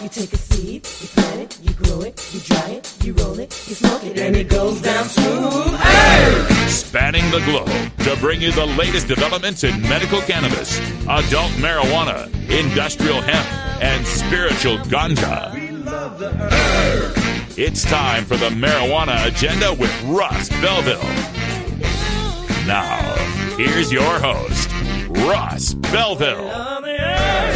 You take a seed, you plant it, you grow it, you dry it, you roll it, you smoke it, and it goes down smooth. Hey! Spanning the globe to bring you the latest developments in medical cannabis, adult marijuana, industrial hemp, and spiritual ganja. We love the herb. It's time for the Marijuana Agenda with Russ Belville. Now, here's your host, Russ Belville.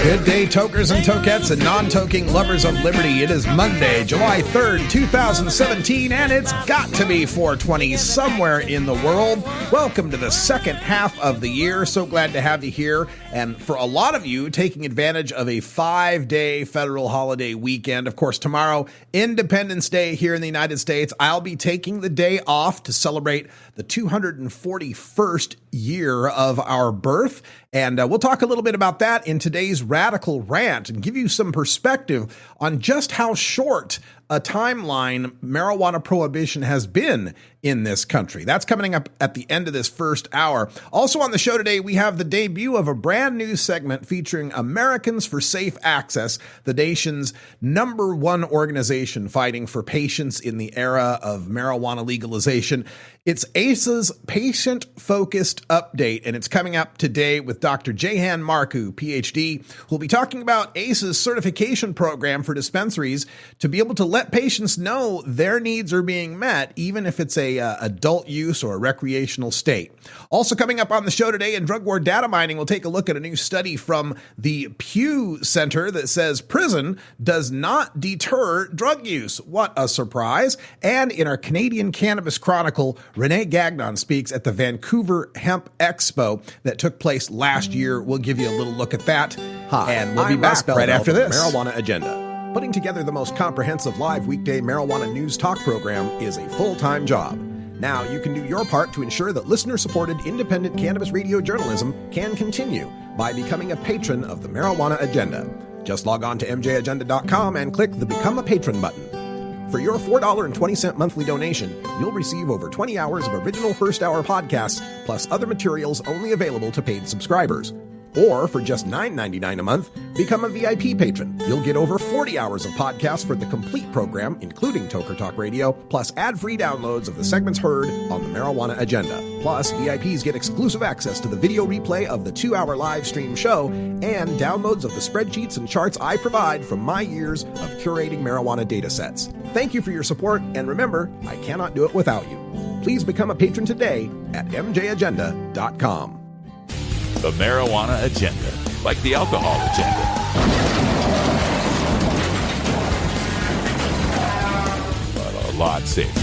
Good day, tokers and tokettes and non-toking lovers of liberty. It is Monday, July 3rd, 2017, and it's got to be 420 somewhere in the world. Welcome to the second half of the year. So glad to have you here. And for a lot of you, taking advantage of a 5-day federal holiday weekend. Of course, tomorrow, Independence Day here in the United States. I'll be taking the day off to celebrate the 241st year of our birth. And we'll talk a little bit about that in today's Radical Rant and give you some perspective on just how short a timeline marijuana prohibition has been in this country. That's coming up at the end of this first hour. Also on the show today, we have the debut of a brand new segment featuring Americans for Safe Access, the nation's #1 organization fighting for patients in the era of marijuana legalization. It's ACE's patient-focused update, and it's coming up today with Dr. Jahan Marcu, PhD, who'll be talking about ACE's certification program for dispensaries to be able to let patients know their needs are being met, even if it's a adult use or a recreational state. Also coming up on the show today in Drug War Data Mining, we'll take a look at a new study from the Pew Center that says prison does not deter drug use. What a surprise. And in our Canadian Cannabis Chronicle, Renee Gagnon speaks at the Vancouver Hemp Expo that took place last year. We'll give you a little look at that. Hi, and we'll be back right after this. Marijuana Agenda. Putting together the most comprehensive live weekday marijuana news talk program is a full-time job. Now you can do your part to ensure that listener-supported independent cannabis radio journalism can continue by becoming a patron of the Marijuana Agenda. Just log on to mjagenda.com and click the Become a Patron button. For your $4.20 monthly donation, you'll receive over 20 hours of original first-hour podcasts, plus other materials only available to paid subscribers. Or for just $9.99 a month, become a VIP patron. You'll get over 40 hours of podcasts for the complete program, including Toker Talk Radio, plus ad-free downloads of the segments heard on the Marijuana Agenda. Plus, VIPs get exclusive access to the video replay of the 2-hour live stream show and downloads of the spreadsheets and charts I provide from my years of curating marijuana data sets. Thank you for your support, and remember, I cannot do it without you. Please become a patron today at mjagenda.com. The Marijuana Agenda, like the alcohol agenda. But a lot safer.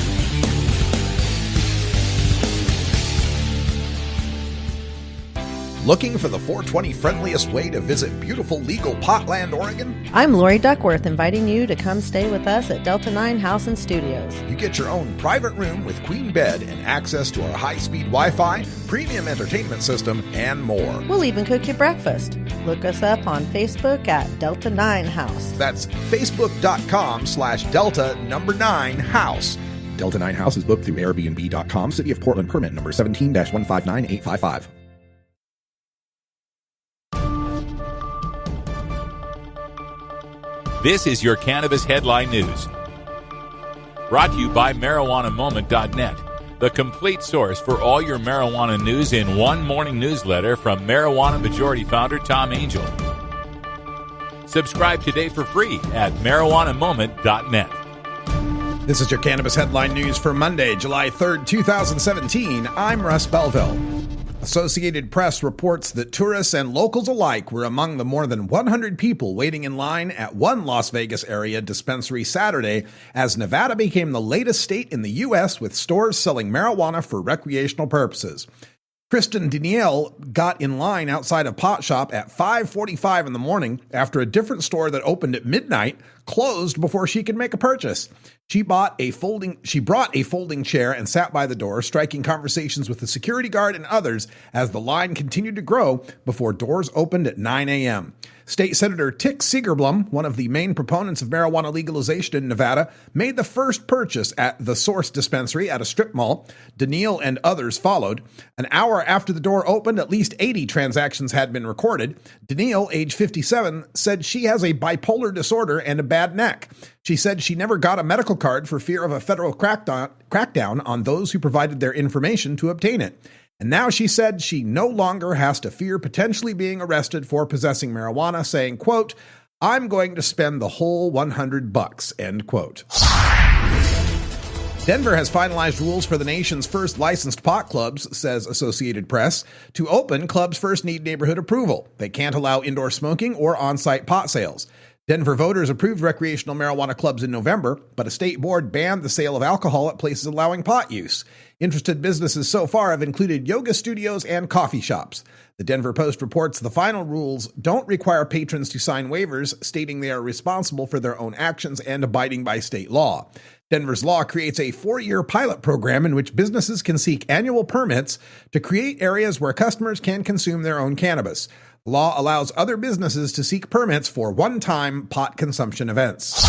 Looking for the 420 friendliest way to visit beautiful legal Potland, Oregon? I'm Lori Duckworth, inviting you to come stay with us at Delta 9 House and Studios. You get your own private room with queen bed and access to our high-speed Wi-Fi, premium entertainment system, and more. We'll even cook you breakfast. Look us up on Facebook at Delta 9 House. That's facebook.com/Delta9House. Delta 9 House is booked through Airbnb.com, City of Portland permit number 17-159855. This is your Cannabis Headline News. Brought to you by MarijuanaMoment.net, the complete source for all your marijuana news in one morning newsletter from Marijuana Majority Founder Tom Angel. Subscribe today for free at MarijuanaMoment.net. This is your Cannabis Headline News for Monday, July 3rd, 2017. I'm Russ Belville. Associated Press reports that tourists and locals alike were among the more than 100 people waiting in line at one Las Vegas area dispensary Saturday as Nevada became the latest state in the U.S. with stores selling marijuana for recreational purposes. Kristen Danielle got in line outside a pot shop at 5:45 in the morning after a different store that opened at midnight closed before she could make a purchase. She brought a folding chair and sat by the door, striking conversations with the security guard and others as the line continued to grow before doors opened at 9 a.m. State Senator Tick Segerblum, one of the main proponents of marijuana legalization in Nevada, made the first purchase at the Source dispensary at a strip mall. Daniil and others followed. An hour after the door opened, at least 80 transactions had been recorded. Daniil, age 57, said she has a bipolar disorder and a bad neck. She said she never got a medical card for fear of a federal crackdown on those who provided their information to obtain it. And now she said she no longer has to fear potentially being arrested for possessing marijuana, saying, quote, "I'm going to spend the whole $100, end quote. Denver has finalized rules for the nation's first licensed pot clubs, says Associated Press. To open, clubs first need neighborhood approval. They can't allow indoor smoking or on-site pot sales. Denver voters approved recreational marijuana clubs in November, but a state board banned the sale of alcohol at places allowing pot use. Interested businesses so far have included yoga studios and coffee shops. The Denver Post reports the final rules don't require patrons to sign waivers, stating they are responsible for their own actions and abiding by state law. Denver's law creates a 4-year pilot program in which businesses can seek annual permits to create areas where customers can consume their own cannabis. The law allows other businesses to seek permits for one-time pot consumption events.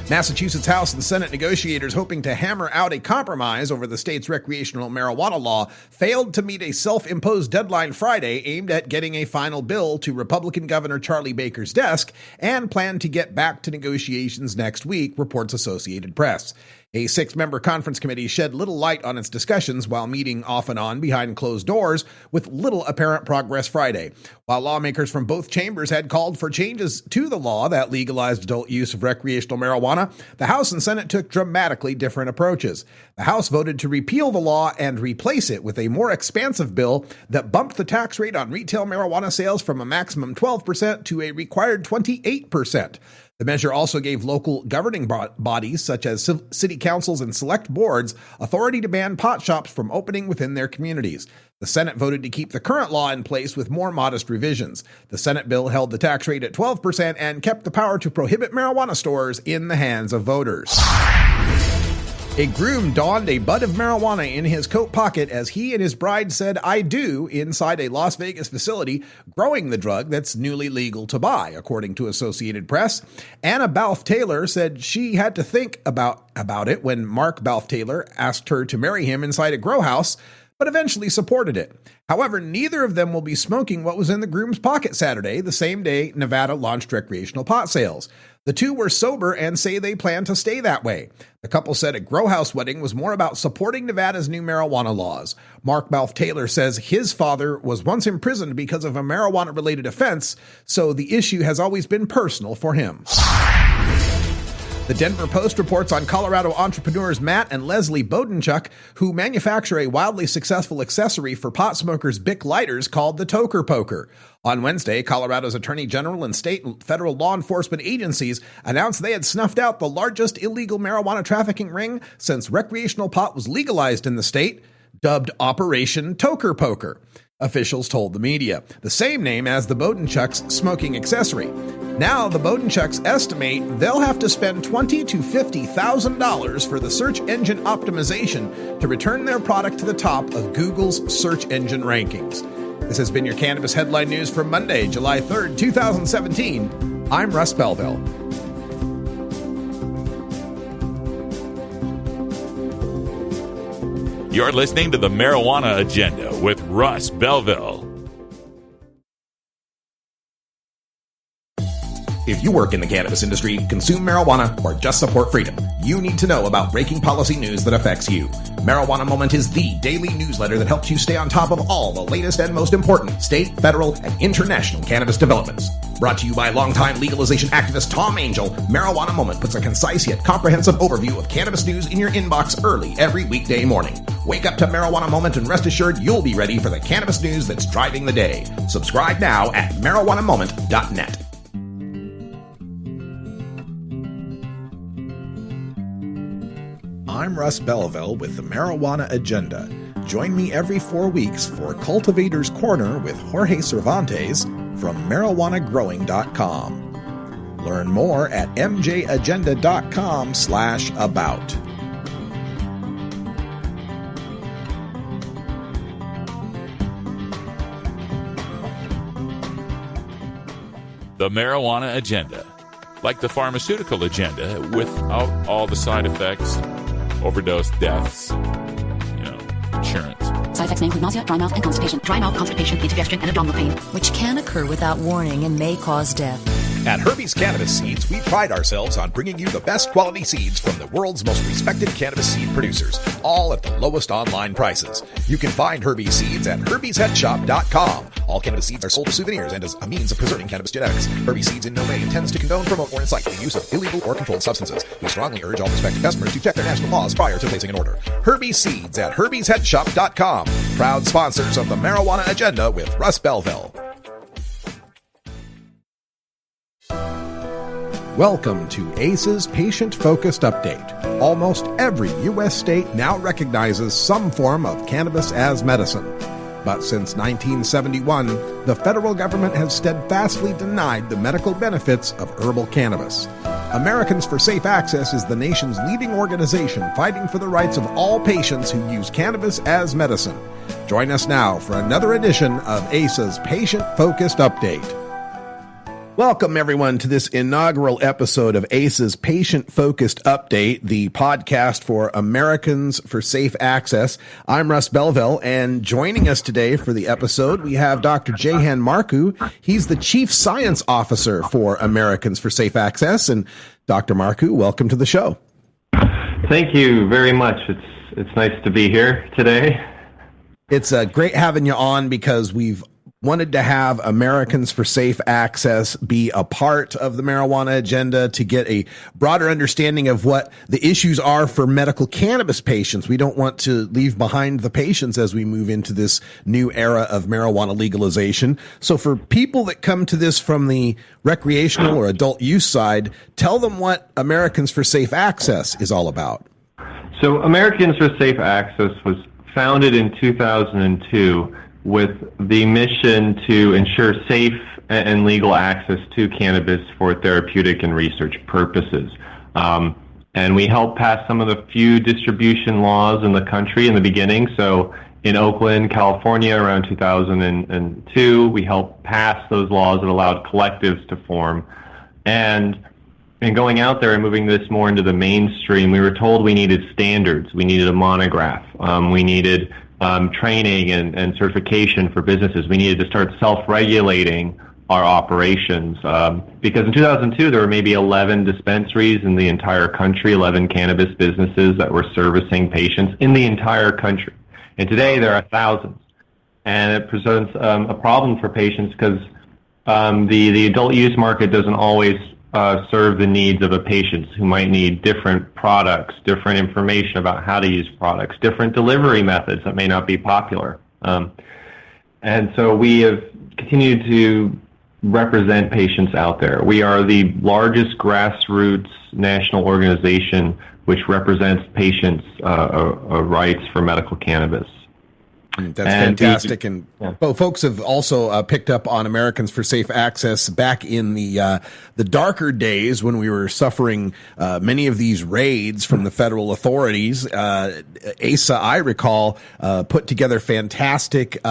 Massachusetts House and Senate negotiators hoping to hammer out a compromise over the state's recreational marijuana law failed to meet a self-imposed deadline Friday aimed at getting a final bill to Republican Governor Charlie Baker's desk and plan to get back to negotiations next week, reports Associated Press. A 6-member conference committee shed little light on its discussions while meeting off and on behind closed doors with little apparent progress Friday. While lawmakers from both chambers had called for changes to the law that legalized adult use of recreational marijuana, the House and Senate took dramatically different approaches. The House voted to repeal the law and replace it with a more expansive bill that bumped the tax rate on retail marijuana sales from a maximum 12% to a required 28%. The measure also gave local governing bodies, such as city councils and select boards, authority to ban pot shops from opening within their communities. The Senate voted to keep the current law in place with more modest revisions. The Senate bill held the tax rate at 12% and kept the power to prohibit marijuana stores in the hands of voters. A groom donned a bud of marijuana in his coat pocket as he and his bride said "I do" inside a Las Vegas facility growing the drug that's newly legal to buy, according to Associated Press. Anna Balfe Taylor said she had to think about it when Mark Balfe Taylor asked her to marry him inside a grow house, but eventually supported it. However, neither of them will be smoking what was in the groom's pocket Saturday, the same day Nevada launched recreational pot sales. The two were sober and say they plan to stay that way. The couple said a grow house wedding was more about supporting Nevada's new marijuana laws. Mark Balfe Taylor says his father was once imprisoned because of a marijuana-related offense, so the issue has always been personal for him. The Denver Post reports on Colorado entrepreneurs Matt and Leslie Bodenchuk, who manufacture a wildly successful accessory for pot smokers' Bic lighters called the Toker Poker. On Wednesday, Colorado's Attorney General and state and federal law enforcement agencies announced they had snuffed out the largest illegal marijuana trafficking ring since recreational pot was legalized in the state, dubbed Operation Toker Poker. Officials told the media, the same name as the Bodenchuks' smoking accessory. Now, the Bodenchuks estimate they'll have to spend $20,000 to $50,000 for the search engine optimization to return their product to the top of Google's search engine rankings. This has been your Cannabis Headline News for Monday, July 3rd, 2017. I'm Russ Belville. You're listening to the Marijuana Agenda with Russ Belville. If you work in the cannabis industry, consume marijuana, or just support freedom, you need to know about breaking policy news that affects you. Marijuana Moment is the daily newsletter that helps you stay on top of all the latest and most important state, federal, and international cannabis developments. Brought to you by longtime legalization activist Tom Angel, Marijuana Moment puts a concise yet comprehensive overview of cannabis news in your inbox early every weekday morning. Wake up to Marijuana Moment and rest assured you'll be ready for the cannabis news that's driving the day. Subscribe now at marijuanamoment.net. I'm Russ Belville with the Marijuana Agenda. Join me every 4 weeks for Cultivator's Corner with Jorge Cervantes from marijuanagrowing.com. Learn more at mjagenda.com/about. The marijuana agenda, like the pharmaceutical agenda, without all the side effects, overdose deaths, insurance. Side effects may include nausea, dry mouth, and constipation. Dry mouth, constipation, indigestion, and abdominal pain. Which can occur without warning and may cause death. At Herbie's Cannabis Seeds, we pride ourselves on bringing you the best quality seeds from the world's most respected cannabis seed producers, all at the lowest online prices. You can find Herbie's Seeds at herbiesheadshop.com. All cannabis seeds are sold as souvenirs and as a means of preserving cannabis genetics. Herbie's Seeds in no way intends to condone, promote, or incite the use of illegal or controlled substances. We strongly urge all prospective customers to check their national laws prior to placing an order. Herbie's Seeds at herbiesheadshop.com. Proud sponsors of the Marijuana Agenda with Russ Belville. Welcome to ACE's Patient-Focused Update. Almost every U.S. state now recognizes some form of cannabis as medicine. But since 1971, the federal government has steadfastly denied the medical benefits of herbal cannabis. Americans for Safe Access is the nation's leading organization fighting for the rights of all patients who use cannabis as medicine. Join us now for another edition of ACE's Patient-Focused Update. Welcome, everyone, to this inaugural episode of ACE's Patient-Focused Update, the podcast for Americans for Safe Access. I'm Russ Belville, and joining us today for the episode, we have Dr. Jahan Marcu. He's the Chief Science Officer for Americans for Safe Access. And Dr. Marcu, welcome to the show. Thank you very much. It's nice to be here today. It's great having you on because we've wanted to have Americans for Safe Access be a part of the marijuana agenda to get a broader understanding of what the issues are for medical cannabis patients. We don't want to leave behind the patients as we move into this new era of marijuana legalization. So for people that come to this from the recreational or adult use side, tell them what Americans for Safe Access is all about. So Americans for Safe Access was founded in 2002 with the mission to ensure safe and legal access to cannabis for therapeutic and research purposes. And we helped pass some of the few distribution laws in the country in the beginning. So in Oakland, California, around 2002, we helped pass those laws that allowed collectives to form. And in going out there and moving this more into the mainstream, we were told we needed standards. We needed a monograph. We needed training and certification for businesses. We needed to start self-regulating our operations because in 2002 there were maybe 11 dispensaries in the entire country, 11 cannabis businesses that were servicing patients in the entire country. And today there are thousands. And it presents a problem for patients because the adult use market doesn't always serve the needs of a patient who might need different products, different information about how to use products, different delivery methods that may not be popular. And so we have continued to represent patients out there. We are the largest grassroots national organization which represents patients' rights for medical cannabis. That's fantastic. And folks have also picked up on Americans for Safe Access back in the darker days when we were suffering many of these raids from the federal authorities. ASA, I recall, put together fantastic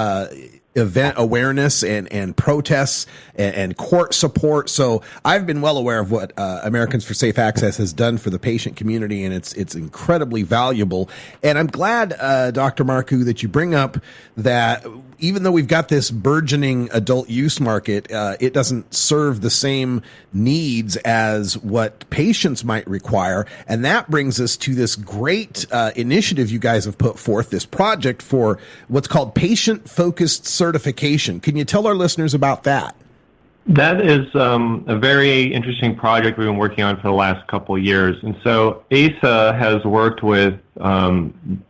event awareness and protests and court support. So I've been well aware of what Americans for Safe Access has done for the patient community, and it's incredibly valuable. And I'm glad, Dr. Marcu, that you bring up that even though we've got this burgeoning adult use market, it doesn't serve the same needs as what patients might require. And that brings us to this great initiative you guys have put forth, this project for what's called patient-focused certification. Can you tell our listeners about that? That is a very interesting project we've been working on for the last couple of years. And so ASA has worked with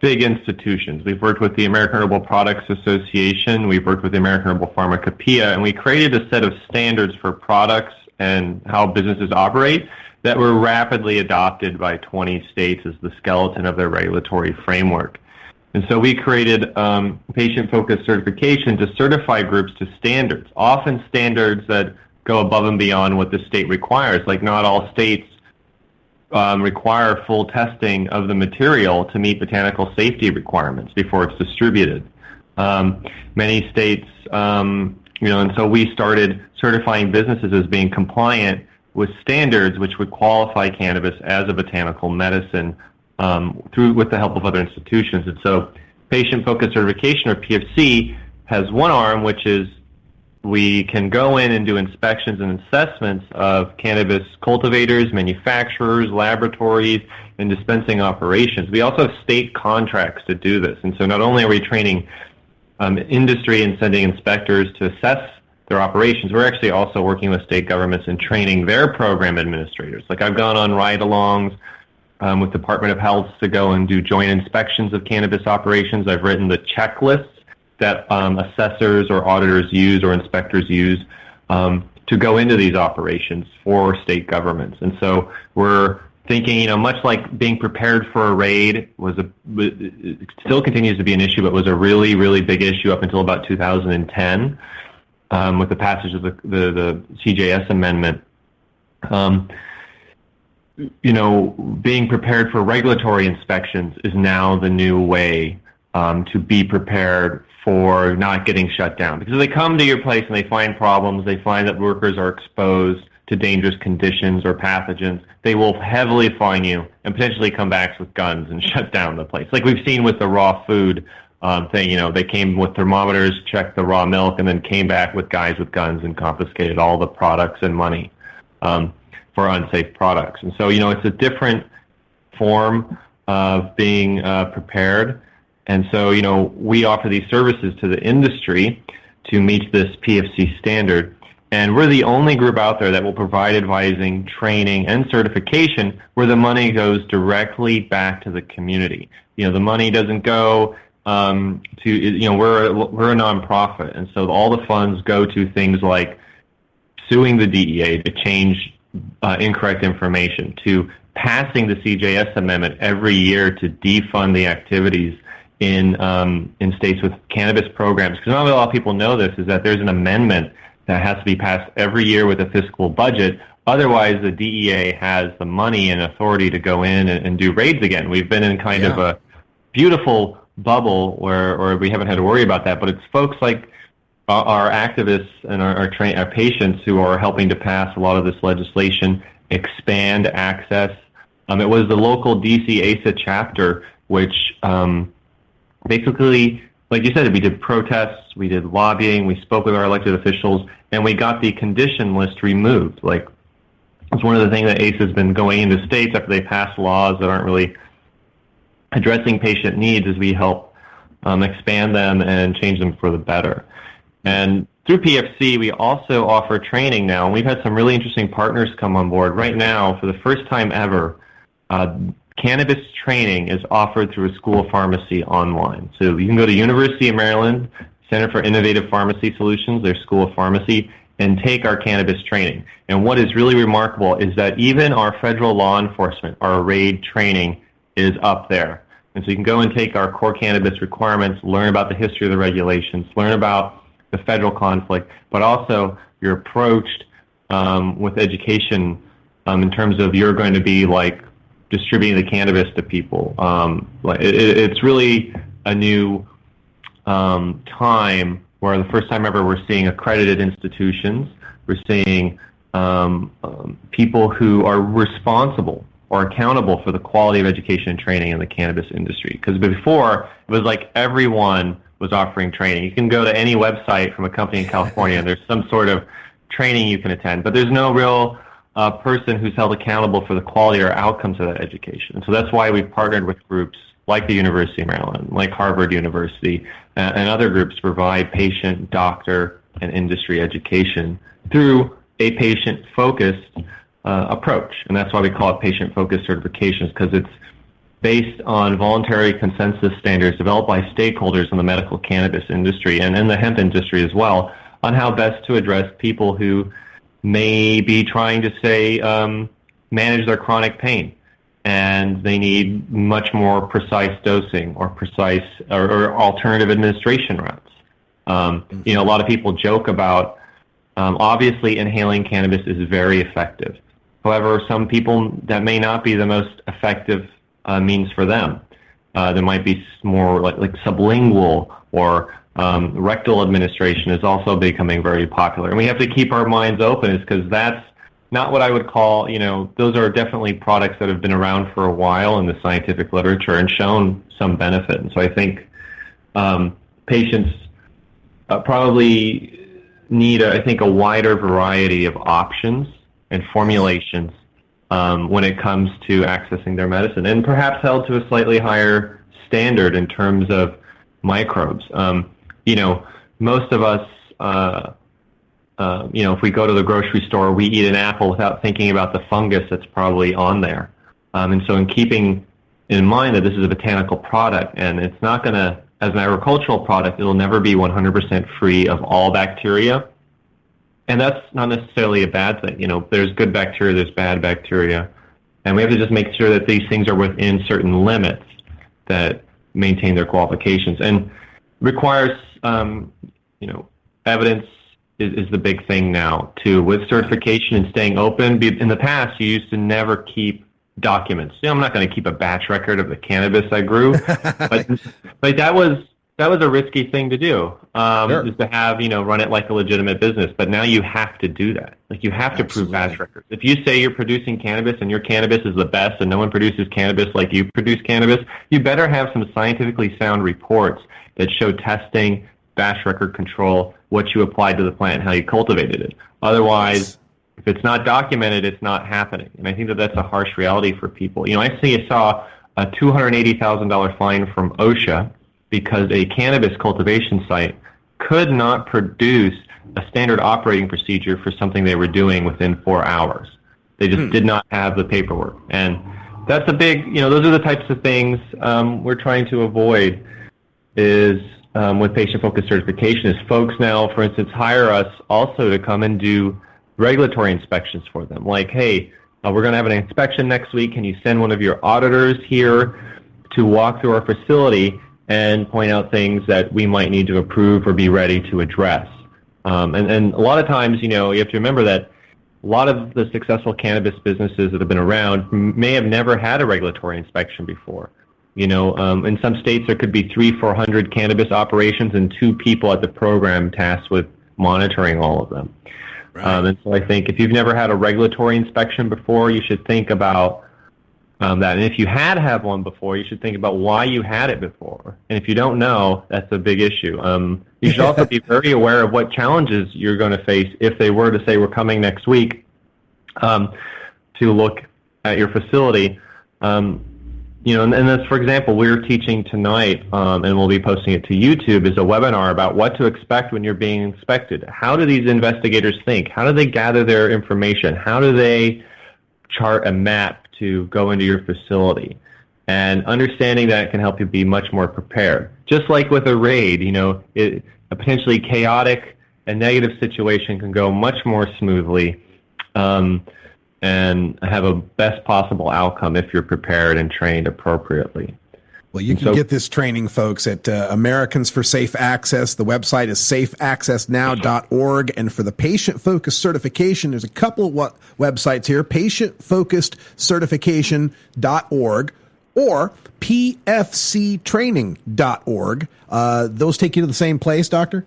big institutions. We've worked with the American Herbal Products Association. We've worked with the American Herbal Pharmacopoeia. And we created a set of standards for products and how businesses operate that were rapidly adopted by 20 states as the skeleton of their regulatory framework. And so we created patient-focused certification to certify groups to standards, often standards that go above and beyond what the state requires. Like, not all states require full testing of the material to meet botanical safety requirements before it's distributed. Many states, and so we started certifying businesses as being compliant with standards which would qualify cannabis as a botanical medicine with the help of other institutions. And so patient-focused certification, or PFC, has one arm, which is we can go in and do inspections and assessments of cannabis cultivators, manufacturers, laboratories, and dispensing operations. We also have state contracts to do this. And so not only are we training industry and sending inspectors to assess their operations, we're actually also working with state governments and training their program administrators. Like, I've gone on ride-alongs with Department of Health to go and do joint inspections of cannabis operations. I've written the checklists that assessors or auditors use or inspectors use to go into these operations for state governments. And so we're thinking, much like being prepared for a raid it still continues to be an issue, but was a really, really big issue up until about 2010 with the passage of the CJS amendment. Being prepared for regulatory inspections is now the new way to be prepared for not getting shut down. Because if they come to your place and they find problems, they find that workers are exposed to dangerous conditions or pathogens, they will heavily fine you and potentially come back with guns and shut down the place. Like we've seen with the raw food thing, they came with thermometers, checked the raw milk, and then came back with guys with guns and confiscated all the products and money for unsafe products. And so, it's a different form of being prepared. And so, we offer these services to the industry to meet this PFC standard. And we're the only group out there that will provide advising, training, and certification where the money goes directly back to the community. The money doesn't go we're a nonprofit. And so all the funds go to things like suing the DEA to change incorrect information, to passing the CJS amendment every year to defund the activities in states with cannabis programs. Because not a lot of people know this, is that there's an amendment that has to be passed every year with a fiscal budget. Otherwise, the DEA has the money and authority to go in and do raids again. We've been in kind of a beautiful bubble where we haven't had to worry about that. But it's folks like our activists and our patients who are helping to pass a lot of this legislation, expand access. It was the local DC ASA chapter which basically, like you said, we did protests, we did lobbying, we spoke with our elected officials, and we got the condition list removed. Like, it's one of the things that ACE has been going into states after they pass laws that aren't really addressing patient needs, as we help expand them and change them for the better. And through PFC, we also offer training now, and we've had some really interesting partners come on board. Right now, for the first time ever, cannabis training is offered through a school of pharmacy online. So you can go to University of Maryland, Center for Innovative Pharmacy Solutions, their school of pharmacy, and take our cannabis training. And what is really remarkable is that even our federal law enforcement, our RAID training, is up there. And so you can go and take our core cannabis requirements, learn about the history of the regulations, learn about the federal conflict, but also you're approached with education in terms of you're going to be like distributing the cannabis to people. It's really a new time where the first time ever we're seeing accredited institutions, we're seeing people who are responsible or accountable for the quality of education and training in the cannabis industry. Because before, it was like everyone was offering training. You can go to any website from a company in California and there's some sort of training you can attend, but there's no real person who's held accountable for the quality or outcomes of that education. And so that's why we've partnered with groups like the University of Maryland, like Harvard University, and other groups to provide patient, doctor, and industry education through a patient-focused approach. And that's why we call it patient-focused certifications, because it's based on voluntary consensus standards developed by stakeholders in the medical cannabis industry and in the hemp industry as well on how best to address people who may be trying to, say, manage their chronic pain, and they need much more precise dosing or precise or alternative administration routes. A lot of people joke about Obviously, inhaling cannabis is very effective. However, some people, that may not be the most effective means for them. There might be more like sublingual or rectal administration is also becoming very popular. And we have to keep our minds open, because that's not what I would call, those are definitely products that have been around for a while in the scientific literature and shown some benefit. And so I think patients probably need, a wider variety of options and formulations when it comes to accessing their medicine, and perhaps held to a slightly higher standard in terms of microbes. Most of us, if we go to the grocery store, we eat an apple without thinking about the fungus that's probably on there. And so in keeping in mind that this is a botanical product, and it's not going to, as an agricultural product, it'll never be 100% free of all bacteria. And that's not necessarily a bad thing. There's good bacteria, there's bad bacteria. And we have to just make sure that these things are within certain limits that maintain their qualifications. And requires, evidence is the big thing now, too. With certification and staying open, in the past, you used to never keep documents. I'm not going to keep a batch record of the cannabis I grew, but that was a risky thing to do, is to have, run it like a legitimate business. But now you have to do that. Like, you have to prove batch records. If you say you're producing cannabis and your cannabis is the best and no one produces cannabis like you produce cannabis, you better have some scientifically sound reports that show testing, batch record control, what you applied to the plant, how you cultivated it. Otherwise, if it's not documented, it's not happening. And I think that that's a harsh reality for people. I saw a $280,000 fine from OSHA because a cannabis cultivation site could not produce a standard operating procedure for something they were doing within 4 hours. They just did not have the paperwork. And that's a big, those are the types of things we're trying to avoid is with patient-focused certification is folks now, for instance, hire us also to come and do regulatory inspections for them. Like, hey, we're going to have an inspection next week. Can you send one of your auditors here to walk through our facility and point out things that we might need to approve or be ready to address? And a lot of times, you have to remember that a lot of the successful cannabis businesses that have been around may have never had a regulatory inspection before. In some states there could be 300-400 cannabis operations and 2 people at the program tasked with monitoring all of them. Right. And so I think if you've never had a regulatory inspection before, you should think about that. And if you had one before, you should think about why you had it before. And if you don't know, that's a big issue. You should also be very aware of what challenges you're going to face if they were to say we're coming next week to look at your facility. And that's, for example, we're teaching tonight, and we'll be posting it to YouTube, is a webinar about what to expect when you're being inspected. How do these investigators think? How do they gather their information? How do they chart a map to go into your facility? And understanding that can help you be much more prepared. Just like with a raid, a potentially chaotic and negative situation can go much more smoothly and have a best possible outcome if you're prepared and trained appropriately. Well, you can get this training, folks, at Americans for Safe Access. The website is safeaccessnow.org. And for the patient-focused certification, there's a couple of websites here, patient-focused-certification.org or pfctraining.org. Those take you to the same place, Doctor?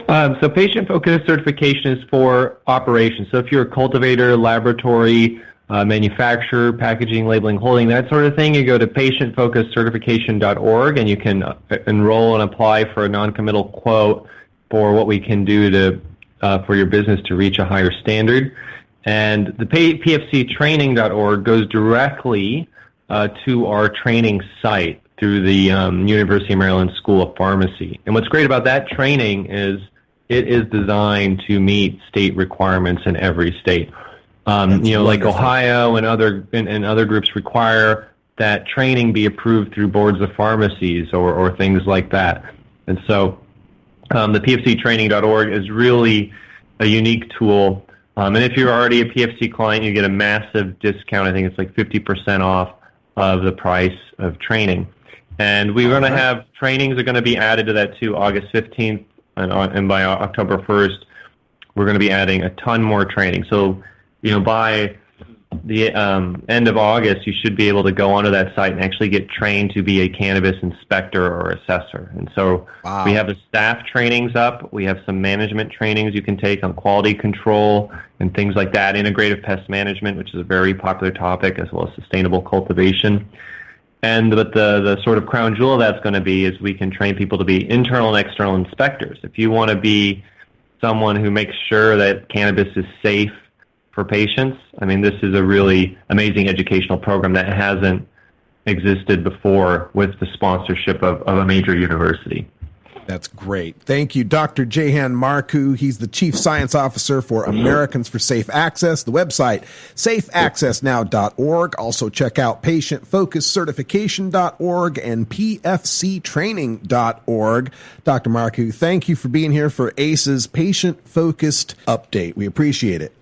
So patient-focused certification is for operations. So if you're a cultivator, laboratory, manufacturer, packaging, labeling, holding, that sort of thing, you go to patientfocusedcertification.org and you can enroll and apply for a non-committal quote for what we can do to for your business to reach a higher standard. And the pfctraining.org goes directly to our training site through the University of Maryland School of Pharmacy. And what's great about that training is it is designed to meet state requirements in every state. Like Ohio and other groups require that training be approved through boards of pharmacies or things like that. And so the pfctraining.org is really a unique tool. And if you're already a PFC client, you get a massive discount. I think it's like 50% off of the price of training. And we're going to have trainings are going to be added to that too, August 15th and by October 1st. we're going to be adding a ton more training. So, by the end of August, you should be able to go onto that site and actually get trained to be a cannabis inspector or assessor. And so we have the staff trainings up. We have some management trainings you can take on quality control and things like that, integrative pest management, which is a very popular topic, as well as sustainable cultivation. But the sort of crown jewel of that's going to be is we can train people to be internal and external inspectors. If you want to be someone who makes sure that cannabis is safe for patients, this is a really amazing educational program that hasn't existed before with the sponsorship of a major university. That's great. Thank you, Dr. Jahan Marcu. He's the Chief Science Officer for Americans for Safe Access. The website, safeaccessnow.org. Also check out patientfocuscertification.org and pfctraining.org. Dr. Marcu, thank you for being here for ACE's Patient-Focused Update. We appreciate it.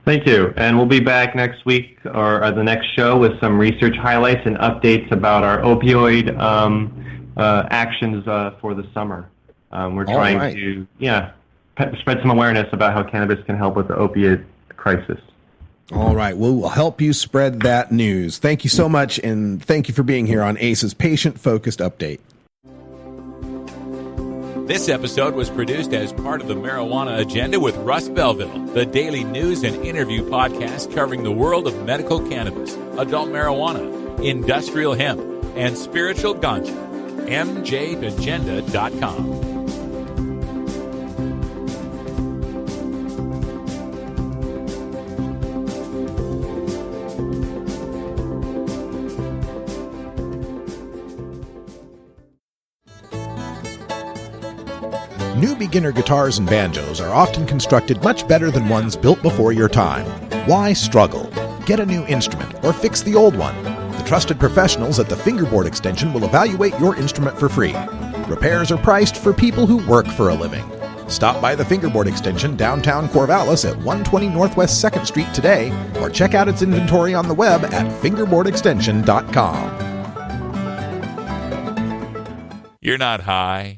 Thank you. And we'll be back next week or the next show with some research highlights and updates about our opioid actions for the summer. We're trying to spread some awareness about how cannabis can help with the opiate crisis. All right. We'll help you spread that news. Thank you so much, and thank you for being here on ACE's Patient-Focused Update. This episode was produced as part of the Marijuana Agenda with Russ Belville, the daily news and interview podcast covering the world of medical cannabis, adult marijuana, industrial hemp, and spiritual ganja. MJAgenda.com. New beginner guitars and banjos are often constructed much better than ones built before your time. Why struggle? Get a new instrument or fix the old one. The trusted professionals at the Fingerboard Extension will evaluate your instrument for free. Repairs are priced for people who work for a living. Stop by the Fingerboard Extension downtown Corvallis at 120 Northwest 2nd Street today, or check out its inventory on the web at fingerboardextension.com. You're not high.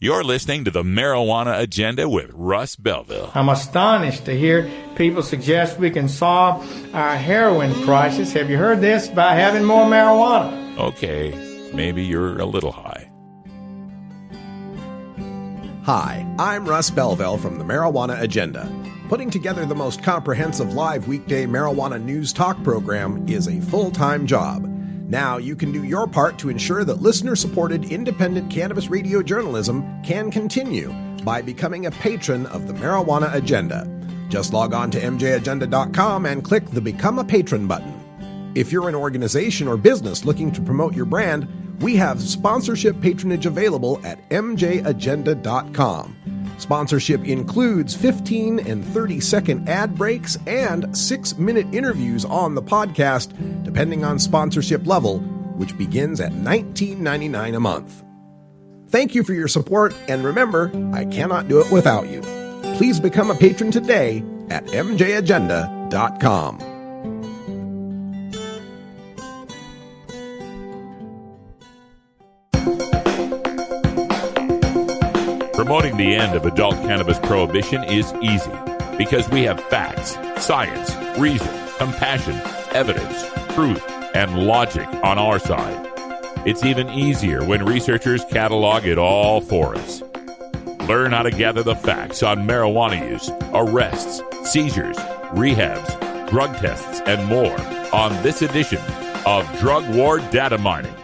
You're listening to the Marijuana Agenda with Russ Belville. I'm astonished to hear people suggest we can solve our heroin crisis. Have you heard this? By having more marijuana. Okay, maybe you're a little high. Hi, I'm Russ Belville from the Marijuana Agenda. Putting together the most comprehensive live weekday marijuana news talk program is a full-time job. Now you can do your part to ensure that listener-supported independent cannabis radio journalism can continue by becoming a patron of the Marijuana Agenda. Just log on to mjagenda.com and click the Become a Patron button. If you're an organization or business looking to promote your brand, we have sponsorship patronage available at mjagenda.com. Sponsorship includes 15 and 30-second ad breaks and 6-minute interviews on the podcast, depending on sponsorship level, which begins at $19.99 a month. Thank you for your support, and remember, I cannot do it without you. Please become a patron today at mjagenda.com. Promoting the end of adult cannabis prohibition is easy because we have facts, science, reason, compassion, evidence, truth, and logic on our side. It's even easier when researchers catalog it all for us. Learn how to gather the facts on marijuana use, arrests, seizures, rehabs, drug tests, and more on this edition of Drug War Data Mining.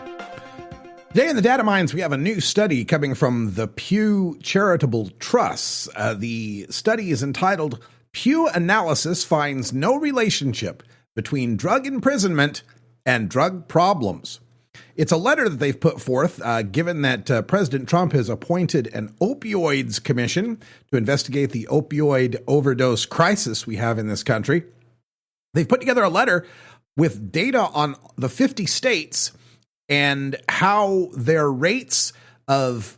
Today in the Data Mines, we have a new study coming from the Pew Charitable Trust. The study is entitled Pew Analysis Finds No Relationship Between Drug Imprisonment and Drug Problems. It's a letter that they've put forth, given that President Trump has appointed an opioids commission to investigate the opioid overdose crisis we have in this country. They've put together a letter with data on the 50 states and how their rates of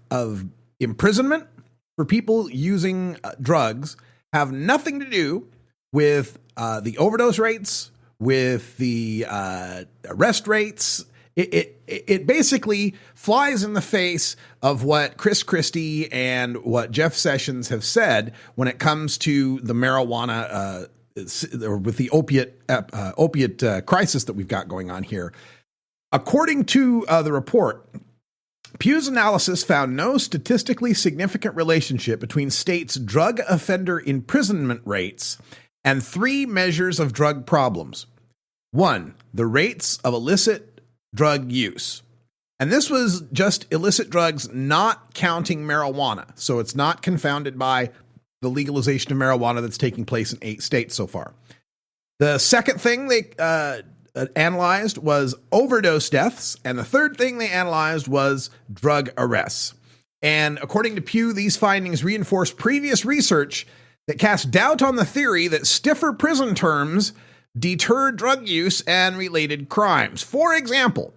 imprisonment for people using drugs have nothing to do with the overdose rates, with the arrest rates. it basically flies in the face of what Chris Christie and what Jeff Sessions have said when it comes to the marijuana or with the opiate crisis that we've got going on here. According to the report, Pew's analysis found no statistically significant relationship between states' drug offender imprisonment rates and 3 measures of drug problems. 1, the rates of illicit drug use. And this was just illicit drugs, not counting marijuana. So it's not confounded by the legalization of marijuana that's taking place in 8 states so far. The second thing they analyzed was overdose deaths. And the third thing they analyzed was drug arrests. And according to Pew, these findings reinforce previous research that cast doubt on the theory that stiffer prison terms deter drug use and related crimes. For example,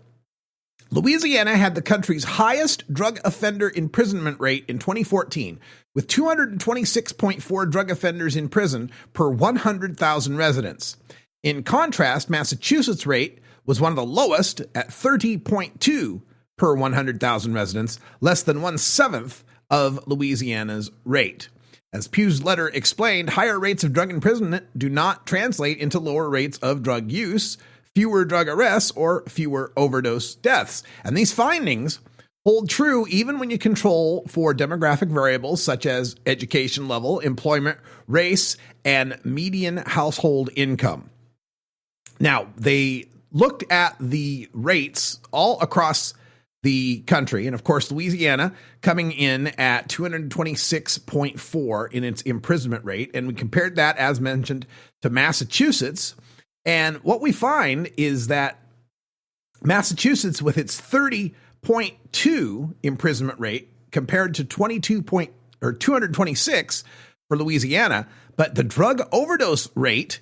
Louisiana had the country's highest drug offender imprisonment rate in 2014, with 226.4 drug offenders in prison per 100,000 residents. In contrast, Massachusetts' rate was one of the lowest at 30.2 per 100,000 residents, less than 1/7 of Louisiana's rate. As Pew's letter explained, higher rates of drug imprisonment do not translate into lower rates of drug use, fewer drug arrests, or fewer overdose deaths. And these findings hold true even when you control for demographic variables such as education level, employment, race, and median household income. Now, they looked at the rates all across the country, and of course, Louisiana coming in at 226.4 in its imprisonment rate, and we compared that, as mentioned, to Massachusetts. And what we find is that Massachusetts, with its 30.2 imprisonment rate, compared to 226 for Louisiana, but the drug overdose rate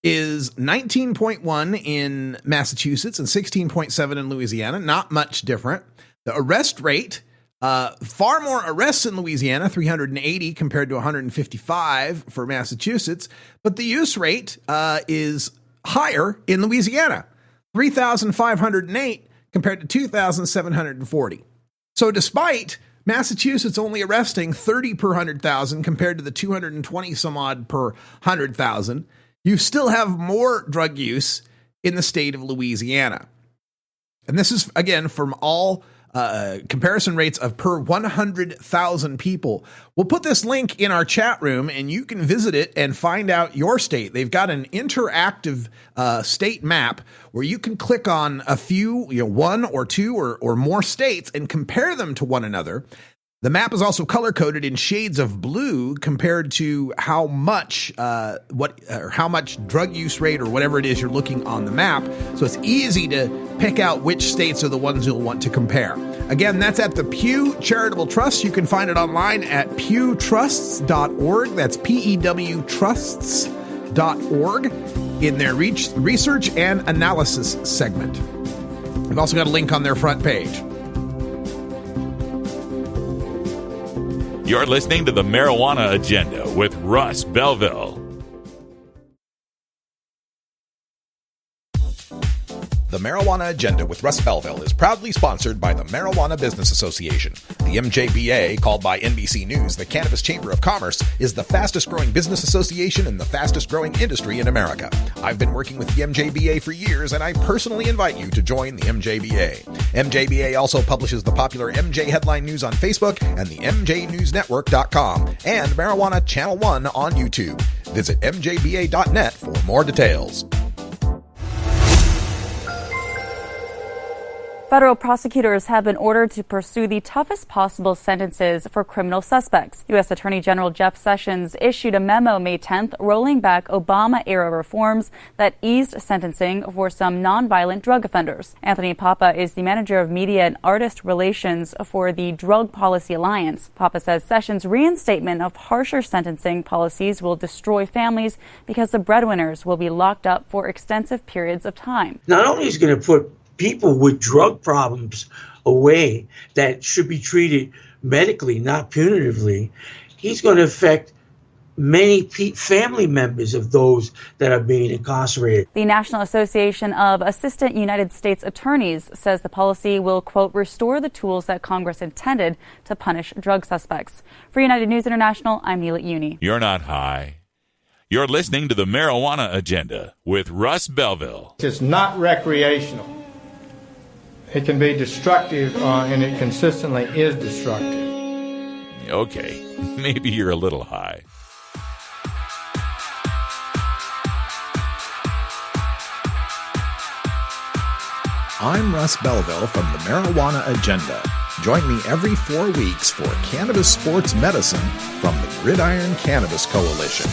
is 19.1 in Massachusetts and 16.7 in Louisiana. Not much different. The arrest rate, far more arrests in Louisiana, 380 compared to 155 for Massachusetts. But the use rate is higher in Louisiana, 3,508 compared to 2,740. So despite Massachusetts only arresting 30 per 100,000 compared to the 220 some odd per 100,000, you still have more drug use in the state of Louisiana. And this is, again, from all comparison rates of per 100,000 people. We'll put this link in our chat room, and you can visit it and find out your state. They've got an interactive state map where you can click on a few, one or two or more states and compare them to one another. The map is also color-coded in shades of blue compared to how much drug use rate or whatever it is you're looking on the map. So it's easy to pick out which states are the ones you'll want to compare. Again, that's at the Pew Charitable Trust. You can find it online at pewtrusts.org. That's PEW trusts.org in their research and analysis segment. We've also got a link on their front page. You're listening to the Marijuana Agenda with Russ Belville. The Marijuana Agenda with Russ Belville is proudly sponsored by the Marijuana Business Association. The MJBA, called by NBC News the Cannabis Chamber of Commerce, is the fastest growing business association and the fastest growing industry in America. I've been working with the MJBA for years, and I personally invite you to join the MJBA. MJBA also publishes the popular MJ Headline News on Facebook and the MJNewsNetwork.com and Marijuana Channel 1 on YouTube. Visit MJBA.net for more details. Federal prosecutors have been ordered to pursue the toughest possible sentences for criminal suspects. U.S. Attorney General Jeff Sessions issued a memo May 10th rolling back Obama-era reforms that eased sentencing for some nonviolent drug offenders. Anthony Papa is the manager of media and artist relations for the Drug Policy Alliance. Papa says Sessions' reinstatement of harsher sentencing policies will destroy families because the breadwinners will be locked up for extensive periods of time. Not only is he going to put people with drug problems away that should be treated medically, not punitively, he's going to affect many family members of those that are being incarcerated. The National Association of Assistant United States Attorneys says the policy will, quote, restore the tools that Congress intended to punish drug suspects. For United News International, I'm Neela Uni. You're not high. You're listening to the Marijuana Agenda with Russ Belville. It's not recreational. It can be destructive, and it consistently is destructive. Okay, maybe you're a little high. I'm Russ Belville from the Marijuana Agenda. Join me every 4 weeks for Cannabis Sports Medicine from the Gridiron Cannabis Coalition.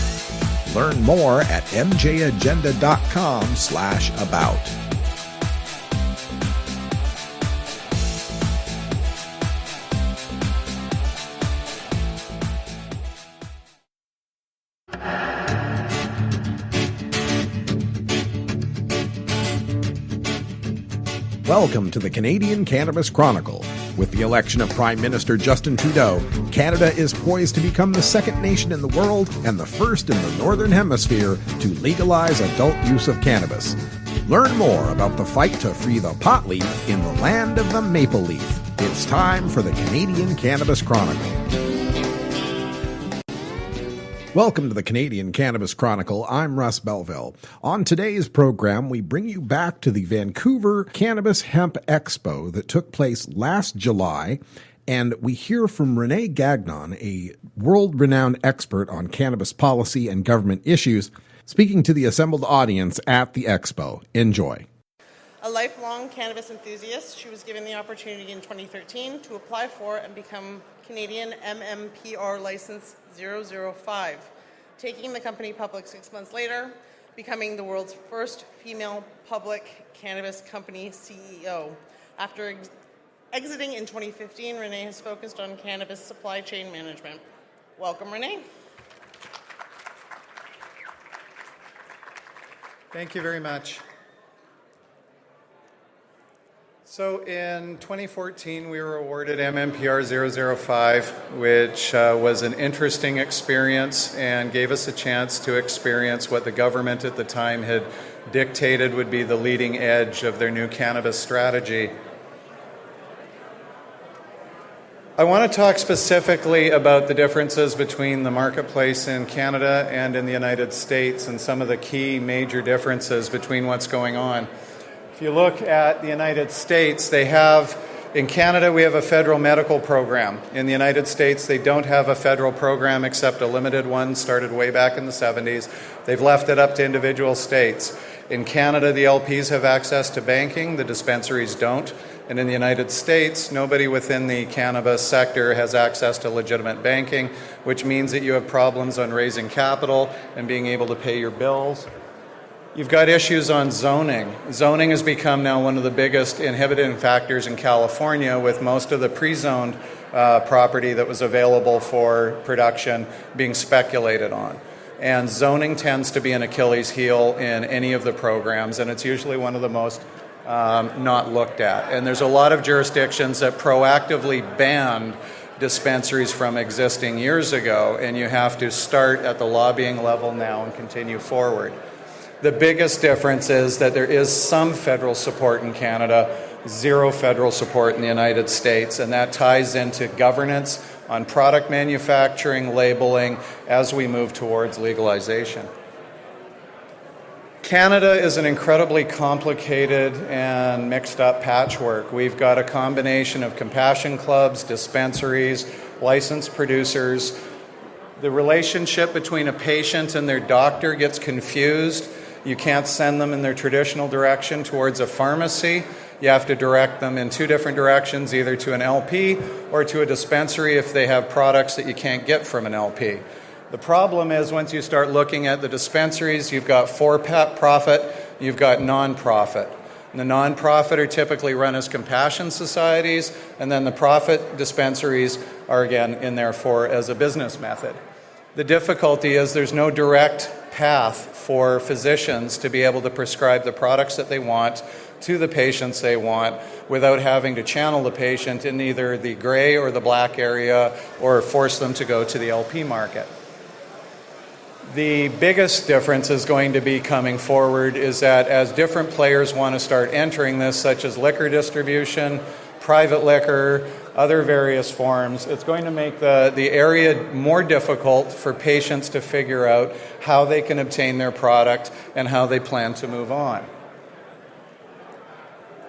Learn more at mjagenda.com/about. Welcome to the Canadian Cannabis Chronicle. With the election of Prime Minister Justin Trudeau, Canada is poised to become the second nation in the world and the first in the Northern Hemisphere to legalize adult use of cannabis. Learn more about the fight to free the pot leaf in the land of the maple leaf. It's time for the Canadian Cannabis Chronicle. Welcome to the Canadian Cannabis Chronicle. I'm Russ Belville. On today's program, we bring you back to the Vancouver Cannabis Hemp Expo that took place last July, and we hear from Renee Gagnon, a world-renowned expert on cannabis policy and government issues, speaking to the assembled audience at the expo. Enjoy. A lifelong cannabis enthusiast, she was given the opportunity in 2013 to apply for and become Canadian MMPR license 005, taking the company public 6 months later, becoming the world's first female public cannabis company CEO. After exiting in 2015, Renee has focused on cannabis supply chain management. Welcome, Renee. Thank you very much. So in 2014, we were awarded MMPR 005, which was an interesting experience and gave us a chance to experience what the government at the time had dictated would be the leading edge of their new cannabis strategy. I want to talk specifically about the differences between the marketplace in Canada and in the United States and some of the key major differences between what's going on. If you look at the United States, in Canada, we have a federal medical program. In the United States, they don't have a federal program except a limited one started way back in the 70s. They've left it up to individual states. In Canada, the LPs have access to banking, the dispensaries don't. And in the United States, nobody within the cannabis sector has access to legitimate banking, which means that you have problems on raising capital and being able to pay your bills. You've got issues on zoning. Zoning has become now one of the biggest inhibiting factors in California, with most of the pre-zoned property that was available for production being speculated on. And zoning tends to be an Achilles heel in any of the programs, and it's usually one of the most not looked at. And there's a lot of jurisdictions that proactively banned dispensaries from existing years ago, and you have to start at the lobbying level now and continue forward. The biggest difference is that there is some federal support in Canada, zero federal support in the United States, and that ties into governance on product manufacturing, labeling, as we move towards legalization. Canada is an incredibly complicated and mixed up patchwork. We've got a combination of compassion clubs, dispensaries, licensed producers. The relationship between a patient and their doctor gets confused. You can't send them in their traditional direction towards a pharmacy. You have to direct them in two different directions, either to an LP or to a dispensary if they have products that you can't get from an LP. The problem is once you start looking at the dispensaries, you've got for-profit, you've got non-profit. And the non-profit are typically run as compassion societies, and then the profit dispensaries are again in there as a business method. The difficulty is there's no direct path for physicians to be able to prescribe the products that they want to the patients they want without having to channel the patient in either the gray or the black area or force them to go to the LP market. The biggest difference is going to be coming forward is that as different players want to start entering this, such as liquor distribution, private liquor, other various forms, it's going to make the area more difficult for patients to figure out how they can obtain their product and how they plan to move on.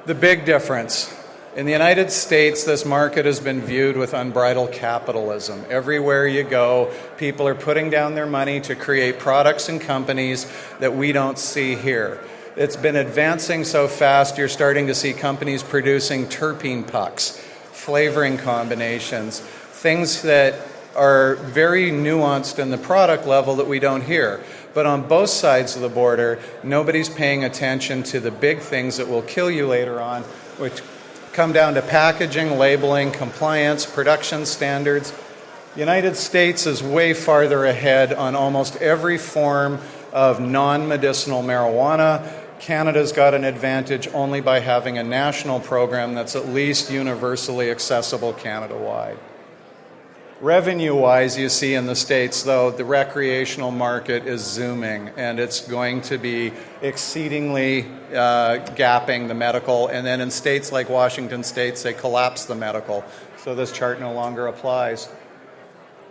The big difference. In the United States, this market has been viewed with unbridled capitalism. Everywhere you go, people are putting down their money to create products and companies that we don't see here. It's been advancing so fast, you're starting to see companies producing terpene pucks, flavoring combinations, things that are very nuanced in the product level that we don't hear. But on both sides of the border, nobody's paying attention to the big things that will kill you later on, which come down to packaging, labeling, compliance, production standards. The United States is way farther ahead on almost every form of non-medicinal marijuana. Canada's got an advantage only by having a national program that's at least universally accessible Canada-wide. Revenue-wise, you see in the States, though, the recreational market is zooming, and it's going to be exceedingly gapping the medical. And then in states like Washington State, they collapse the medical. So this chart no longer applies.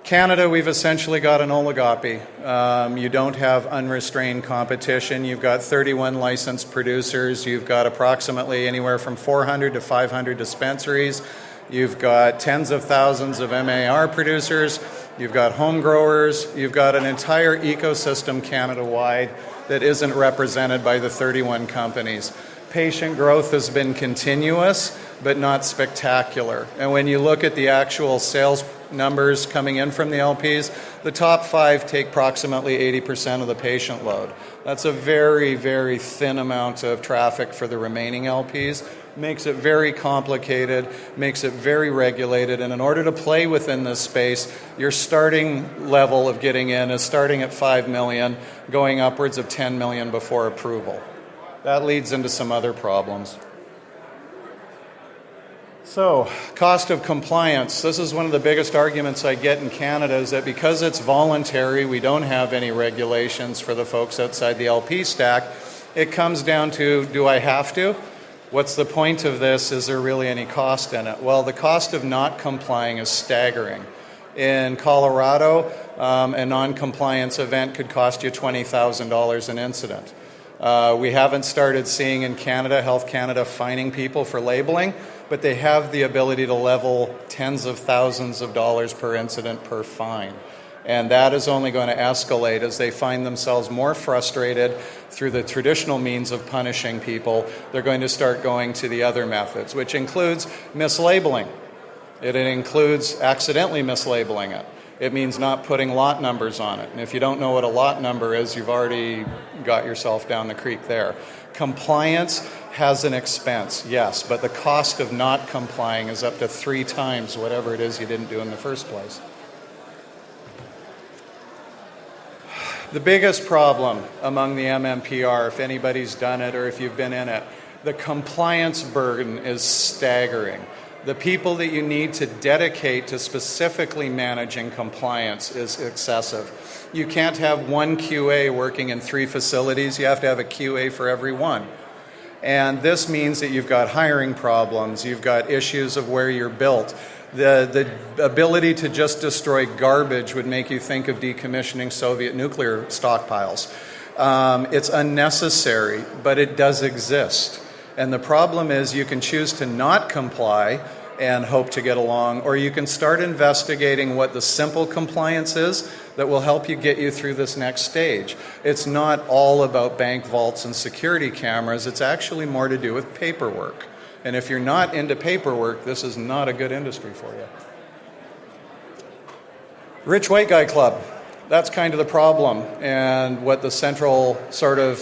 Canada, we've essentially got an oligopoly. You don't have unrestrained competition. You've got 31 licensed producers. You've got approximately anywhere from 400 to 500 dispensaries. You've got tens of thousands of MAR producers. You've got home growers. You've got an entire ecosystem Canada-wide that isn't represented by the 31 companies. Patient growth has been continuous, but not spectacular. And when you look at the actual sales numbers coming in from the LPs, the top 5 take approximately 80% of the patient load. That's a very, very thin amount of traffic for the remaining LPs. Makes it very complicated, makes it very regulated, and in order to play within this space, your starting level of getting in is starting at $5 million, going upwards of $10 million before approval. That leads into some other problems. So, cost of compliance. This is one of the biggest arguments I get in Canada, is that because it's voluntary, we don't have any regulations for the folks outside the LP stack. It comes down to, do I have to? What's the point of this? Is there really any cost in it? Well, the cost of not complying is staggering. In Colorado, a non-compliance event could cost you $20,000 an incident. We haven't started seeing in Canada, Health Canada fining people for labeling, but they have the ability to level tens of thousands of dollars per incident per fine. And that is only going to escalate as they find themselves more frustrated through the traditional means of punishing people. They're going to start going to the other methods, which includes mislabeling. It includes accidentally mislabeling it. It means not putting lot numbers on it. And if you don't know what a lot number is, you've already got yourself down the creek there. Compliance has an expense, yes, but the cost of not complying is up to 3 times whatever it is you didn't do in the first place. The biggest problem among the MMPR, if anybody's done it or if you've been in it, the compliance burden is staggering. The people that you need to dedicate to specifically managing compliance is excessive. You can't have one QA working in 3 facilities. You have to have a QA for every one. And this means that you've got hiring problems. You've got issues of where you're built. The ability to just destroy garbage would make you think of decommissioning Soviet nuclear stockpiles. It's unnecessary, but it does exist. And the problem is you can choose to not comply and hope to get along, or you can start investigating what the simple compliance is that will help you get you through this next stage. It's not all about bank vaults and security cameras. It's actually more to do with paperwork. And if you're not into paperwork, this is not a good industry for you. Rich White Guy Club. That's kind of the problem, and what the central sort of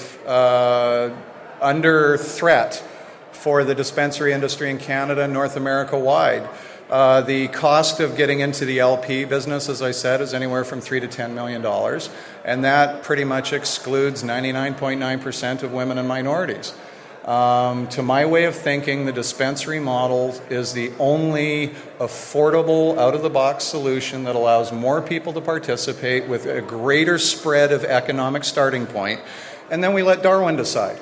under threat for the dispensary industry in Canada, North America wide. The cost of getting into the LP business, as I said, is anywhere from $3 to $10 million, and that pretty much excludes 99.9% of women and minorities. To my way of thinking, the dispensary model is the only affordable, out-of-the-box solution that allows more people to participate with a greater spread of economic starting point, and then we let Darwin decide.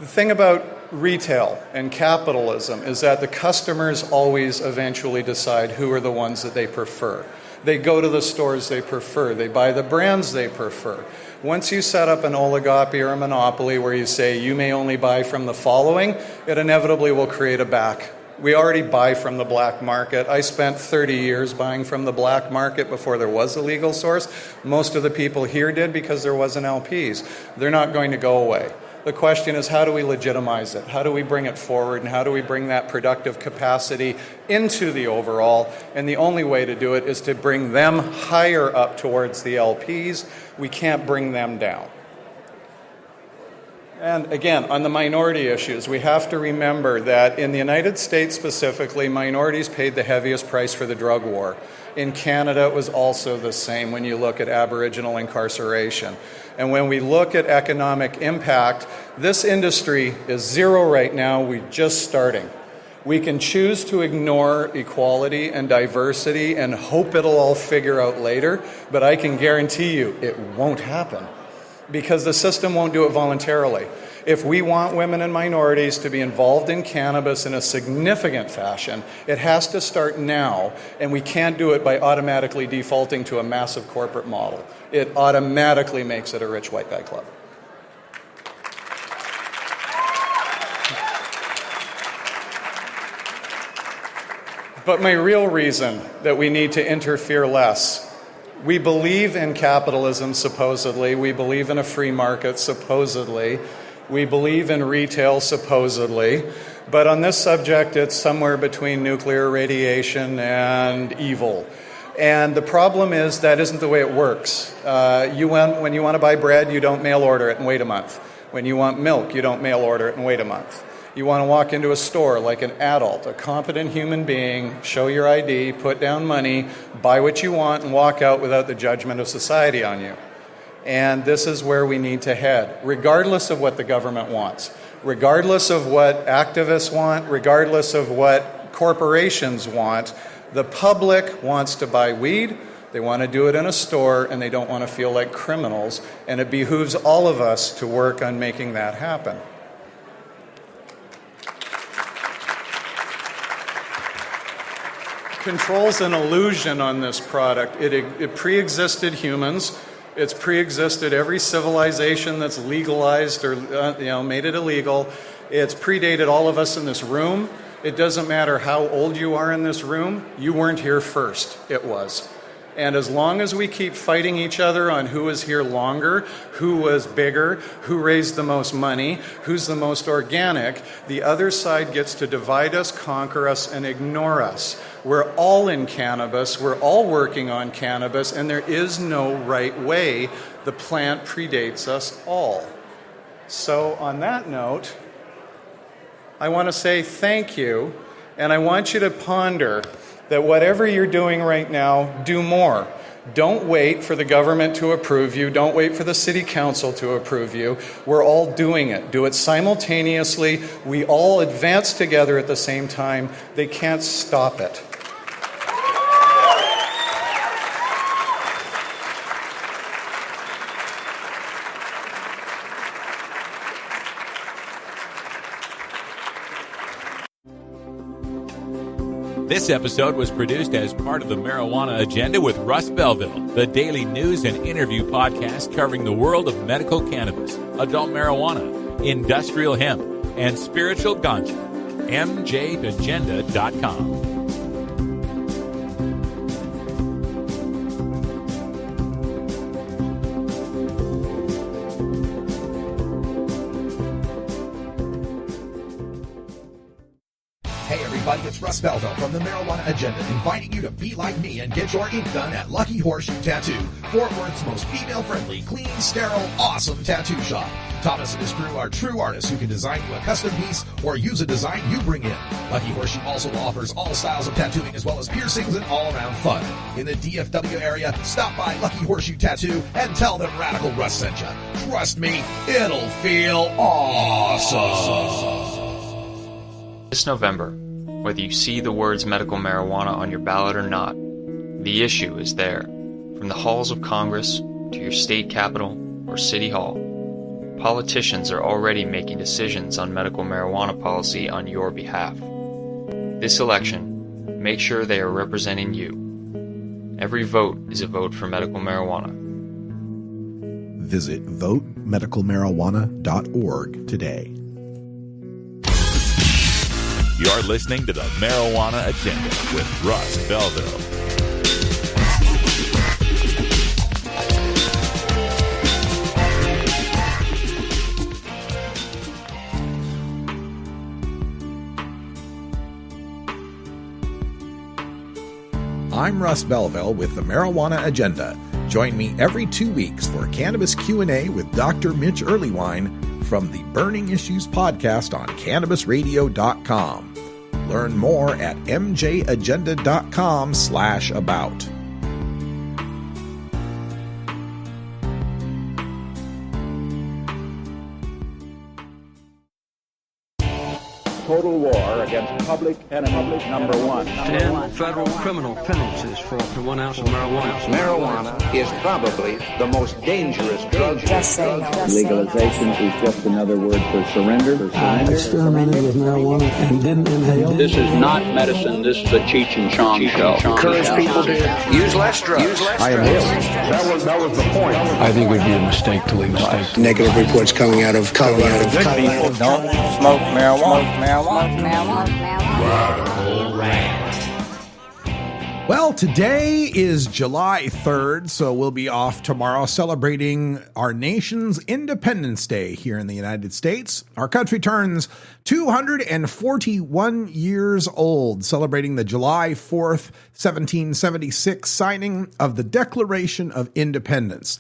The thing about retail and capitalism is that the customers always eventually decide who are the ones that they prefer. They go to the stores they prefer. They buy the brands they prefer. Once you set up an oligopoly or a monopoly where you say you may only buy from the following, it inevitably will create a back. We already buy from the black market. I spent 30 years buying from the black market before there was a legal source. Most of the people here did because there wasn't LPs. They're not going to go away. The question is, how do we legitimize it? How do we bring it forward? And how do we bring that productive capacity into the overall? And the only way to do it is to bring them higher up towards the LPs. We can't bring them down. And again, on the minority issues, we have to remember that in the United States specifically, minorities paid the heaviest price for the drug war. In Canada, it was also the same when you look at Aboriginal incarceration. And when we look at economic impact, this industry is zero right now. We're just starting. We can choose to ignore equality and diversity and hope it'll all figure out later, but I can guarantee you it won't happen because the system won't do it voluntarily. If we want women and minorities to be involved in cannabis in a significant fashion, it has to start now, and we can't do it by automatically defaulting to a massive corporate model. It automatically makes it a rich white guy club. But my real reason that we need to interfere less, we believe in capitalism, supposedly. We believe in a free market, supposedly. We believe in retail, supposedly. But on this subject, it's somewhere between nuclear radiation and evil. And the problem is that isn't the way it works. When you want to buy bread, you don't mail order it and wait a month. When you want milk, you don't mail order it and wait a month. You want to walk into a store like an adult, a competent human being, show your ID, put down money, buy what you want, and walk out without the judgment of society on you. And this is where we need to head, regardless of what the government wants, regardless of what activists want, regardless of what corporations want. The public wants to buy weed, they want to do it in a store, and they don't want to feel like criminals. And it behooves all of us to work on making that happen. Control's an illusion on this product. It pre-existed humans. It's pre-existed every civilization that's legalized or made it illegal. It's predated all of us in this room. It doesn't matter how old you are in this room. You weren't here first. It was. And as long as we keep fighting each other on who was here longer, who was bigger, who raised the most money, who's the most organic, the other side gets to divide us, conquer us, and ignore us. We're all in cannabis, we're all working on cannabis, and there is no right way. The plant predates us all. So on that note, I want to say thank you, and I want you to ponder that whatever you're doing right now, do more. Don't wait for the government to approve you. Don't wait for the city council to approve you. We're all doing it. Do it simultaneously. We all advance together at the same time. They can't stop it. This episode was produced as part of the Marijuana Agenda with Russ Belville, the daily news and interview podcast covering the world of medical cannabis, adult marijuana, industrial hemp, and spiritual ganja. MJagenda.com. It's Russ Belville from the Marijuana Agenda, inviting you to be like me and get your ink done at Lucky Horseshoe Tattoo, Fort Worth's most female-friendly, clean, sterile, awesome tattoo shop. Thomas and his crew are true artists who can design you a custom piece or use a design you bring in. Lucky Horseshoe also offers all styles of tattooing as well as piercings and all-around fun. In the DFW area, stop by Lucky Horseshoe Tattoo and tell them Radical Russ sent you. Trust me, it'll feel awesome. This November, whether you see the words medical marijuana on your ballot or not, the issue is there. From the halls of Congress to your state capitol or city hall, politicians are already making decisions on medical marijuana policy on your behalf. This election, make sure they are representing you. Every vote is a vote for medical marijuana. Visit votemedicalmarijuana.org today. You're listening to the Marijuana Agenda with Russ Belville. I'm Russ Belville with the Marijuana Agenda. Join me every 2 weeks for Cannabis Q&A with Dr. Mitch Earlywine from the Burning Issues podcast on cannabisradio.com. Learn more at mjagenda.com/about. Total war against public enemy number one. 10 federal criminal penalties for up to 1 ounce of marijuana. Marijuana is probably the most dangerous drug. Legalization is just another word for surrender. I experimented with marijuana and didn't inhale. This is not medicine. This is a Cheech and Chong show. Encourage people to use less drugs. I inhale. That was the point. I think it would be a mistake to legalize. Negative reports coming out of Colorado. Good people don't smoke marijuana. Radical Rant. Well, today is July 3rd, so we'll be off tomorrow celebrating our nation's Independence Day here in the United States. Our country turns 241 years old, celebrating the July 4th, 1776 signing of the Declaration of Independence.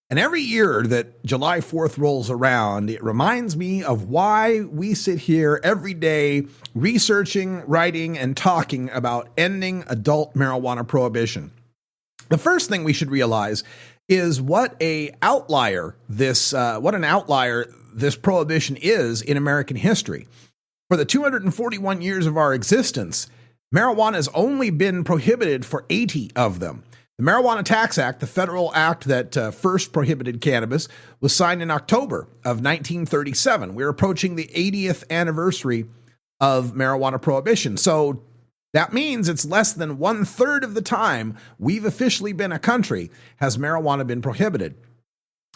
And every year that July 4th rolls around, it reminds me of why we sit here every day researching, writing, and talking about ending adult marijuana prohibition. The first thing we should realize is what an outlier this prohibition is in American history. For the 241 years of our existence, marijuana has only been prohibited for 80 of them. The Marijuana Tax Act, the federal act that first prohibited cannabis, was signed in October of 1937. We're approaching the 80th anniversary of marijuana prohibition. So that means it's less than 1/3 of the time we've officially been a country has marijuana been prohibited.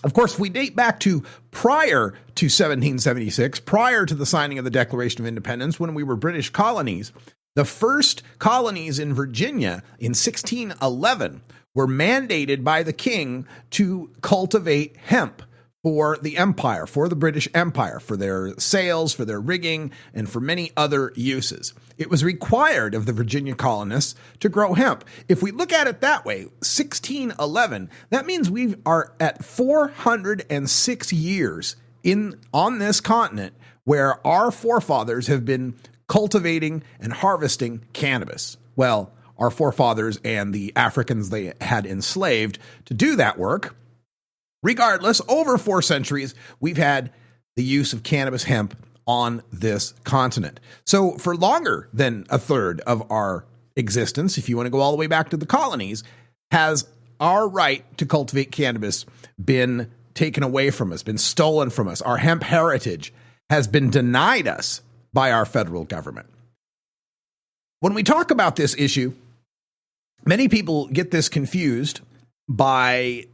Of course, if we date back to prior to 1776, prior to the signing of the Declaration of Independence, when we were British colonies, the first colonies in Virginia in 1611 were mandated by the king to cultivate hemp for the empire, for the British Empire, for their sales, for their rigging, and for many other uses. It was required of the Virginia colonists to grow hemp. If we look at it that way, 1611, that means we are at 406 years on this continent where our forefathers have been cultivating and harvesting cannabis. Well, our forefathers and the Africans they had enslaved to do that work. Regardless, over 4 centuries, we've had the use of cannabis hemp on this continent. So for longer than 1/3 of our existence, if you want to go all the way back to the colonies, has our right to cultivate cannabis been taken away from us, been stolen from us. Our hemp heritage has been denied us by our federal government. When we talk about this issue, many people get this confused by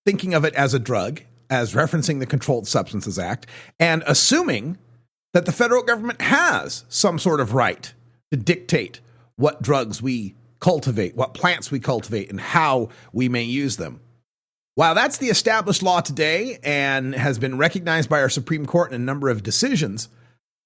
thinking of it as a drug, as referencing the Controlled Substances Act, and assuming that the federal government has some sort of right to dictate what drugs we cultivate, what plants we cultivate, and how we may use them. While that's the established law today and has been recognized by our Supreme Court in a number of decisions,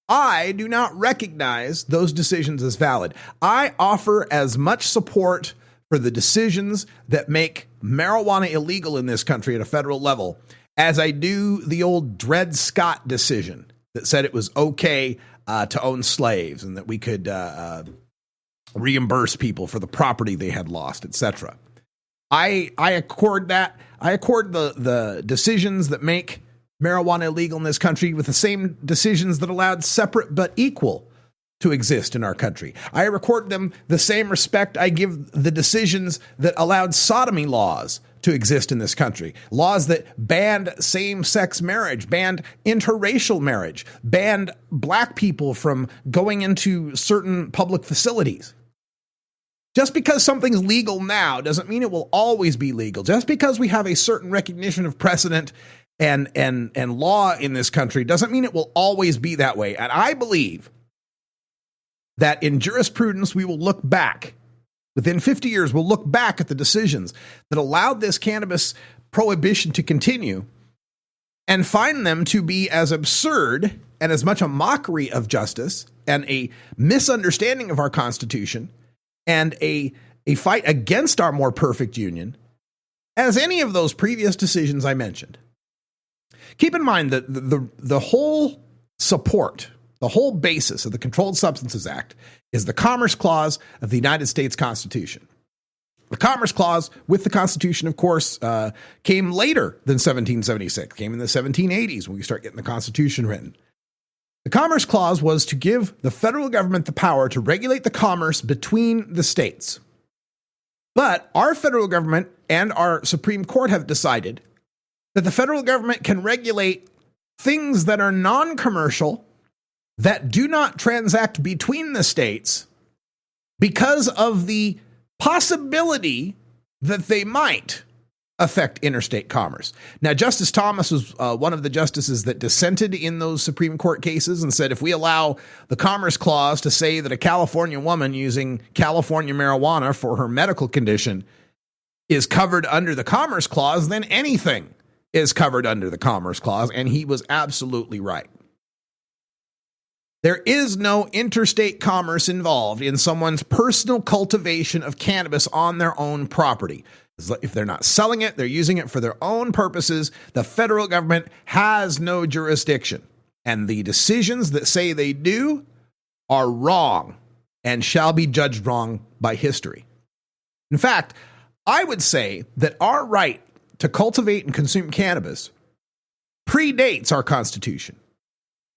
I do not recognize those decisions as valid. I offer as much support for the decisions that make marijuana illegal in this country at a federal level as I do the old Dred Scott decision that said it was okay to own slaves and that we could reimburse people for the property they had lost, etc. I accord the decisions that make marijuana illegal in this country with the same decisions that allowed separate but equal to exist in our country. I record them the same respect I give the decisions that allowed sodomy laws to exist in this country. Laws that banned same-sex marriage, banned interracial marriage, banned black people from going into certain public facilities. Just because something's legal now doesn't mean it will always be legal. Just because we have a certain recognition of precedent and law in this country doesn't mean it will always be that way. And I believe that in jurisprudence, we will look back. Within 50 years, we'll look back at the decisions that allowed this cannabis prohibition to continue and find them to be as absurd and as much a mockery of justice and a misunderstanding of our Constitution and a fight against our more perfect union as any of those previous decisions I mentioned. Keep in mind that the whole support, the whole basis of the Controlled Substances Act is the Commerce Clause of the United States Constitution. The Commerce Clause with the Constitution, of course, came later than 1776, came in the 1780s when we start getting the Constitution written. The Commerce Clause was to give the federal government the power to regulate the commerce between the states. But our federal government and our Supreme Court have decided that the federal government can regulate things that are non-commercial, that do not transact between the states, because of the possibility that they might affect interstate commerce. Now, Justice Thomas was one of the justices that dissented in those Supreme Court cases and said if we allow the Commerce Clause to say that a California woman using California marijuana for her medical condition is covered under the Commerce Clause, then anything is covered under the Commerce Clause, and he was absolutely right. There is no interstate commerce involved in someone's personal cultivation of cannabis on their own property. If they're not selling it, they're using it for their own purposes. The federal government has no jurisdiction. And the decisions that say they do are wrong and shall be judged wrong by history. In fact, I would say that our right to cultivate and consume cannabis predates our Constitution.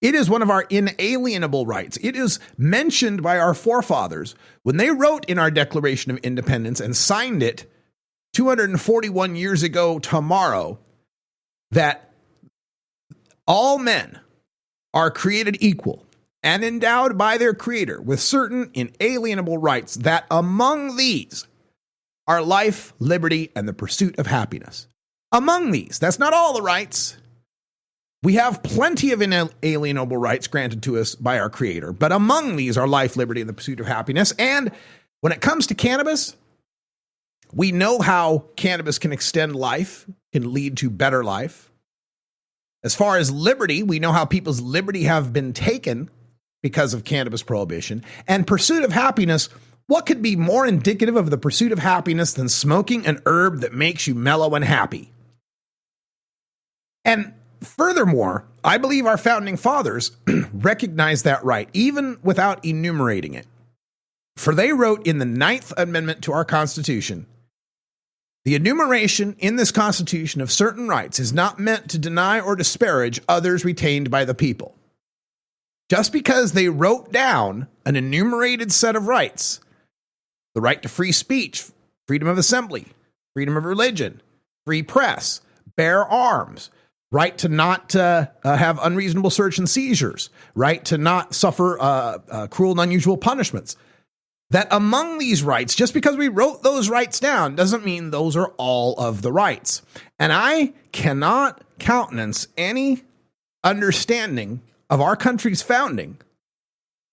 It is one of our inalienable rights. It is mentioned by our forefathers when they wrote in our Declaration of Independence and signed it 241 years ago tomorrow that all men are created equal and endowed by their Creator with certain inalienable rights, that among these are life, liberty, and the pursuit of happiness. Among these, that's not all the rights. We have plenty of inalienable rights granted to us by our Creator, but among these are life, liberty, and the pursuit of happiness. And when it comes to cannabis, we know how cannabis can extend life, can lead to better life. As far as liberty, we know how people's liberty have been taken because of cannabis prohibition. And pursuit of happiness, what could be more indicative of the pursuit of happiness than smoking an herb that makes you mellow and happy? And furthermore, I believe our founding fathers recognized that right, even without enumerating it. For they wrote in the 9th Amendment to our Constitution, the enumeration in this Constitution of certain rights is not meant to deny or disparage others retained by the people. Just because they wrote down an enumerated set of rights, the right to free speech, freedom of assembly, freedom of religion, free press, bear arms, right to not have unreasonable search and seizures, right to not suffer cruel and unusual punishments, that among these rights, just because we wrote those rights down doesn't mean those are all of the rights. And I cannot countenance any understanding of our country's founding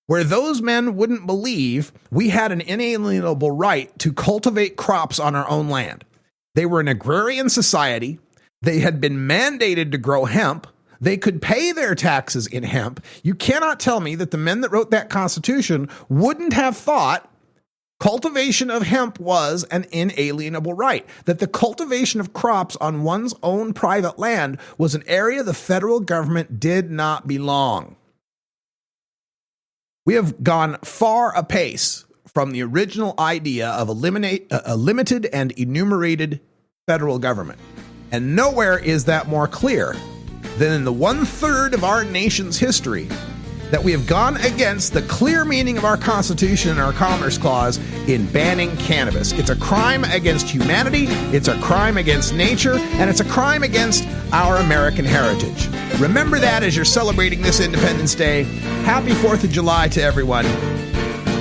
where those men wouldn't believe we had an inalienable right to cultivate crops on our own land. They were an agrarian society. They had been mandated to grow hemp. They could pay their taxes in hemp. You cannot tell me that the men that wrote that Constitution wouldn't have thought cultivation of hemp was an inalienable right, that the cultivation of crops on one's own private land was an area the federal government did not belong. We have gone far apace from the original idea of a limited and enumerated federal government. And nowhere is that more clear than in the 1/3 of our nation's history that we have gone against the clear meaning of our Constitution and our Commerce Clause in banning cannabis. It's a crime against humanity, it's a crime against nature, and it's a crime against our American heritage. Remember that as you're celebrating this Independence Day. Happy 4th of July to everyone.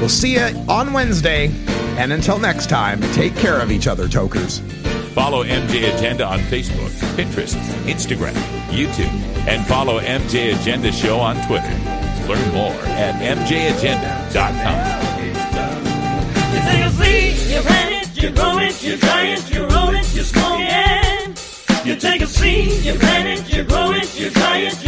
We'll see you on Wednesday, and until next time, take care of each other, tokers. Follow MJ Agenda on Facebook, Pinterest, Instagram, YouTube, and follow MJ Agenda Show on Twitter. Learn more at mjagenda.com. You take a seed, you plant it, you grow it, you dry it, you roll it, you smoke it. You take a seed, you plant it, you grow it, you dry it,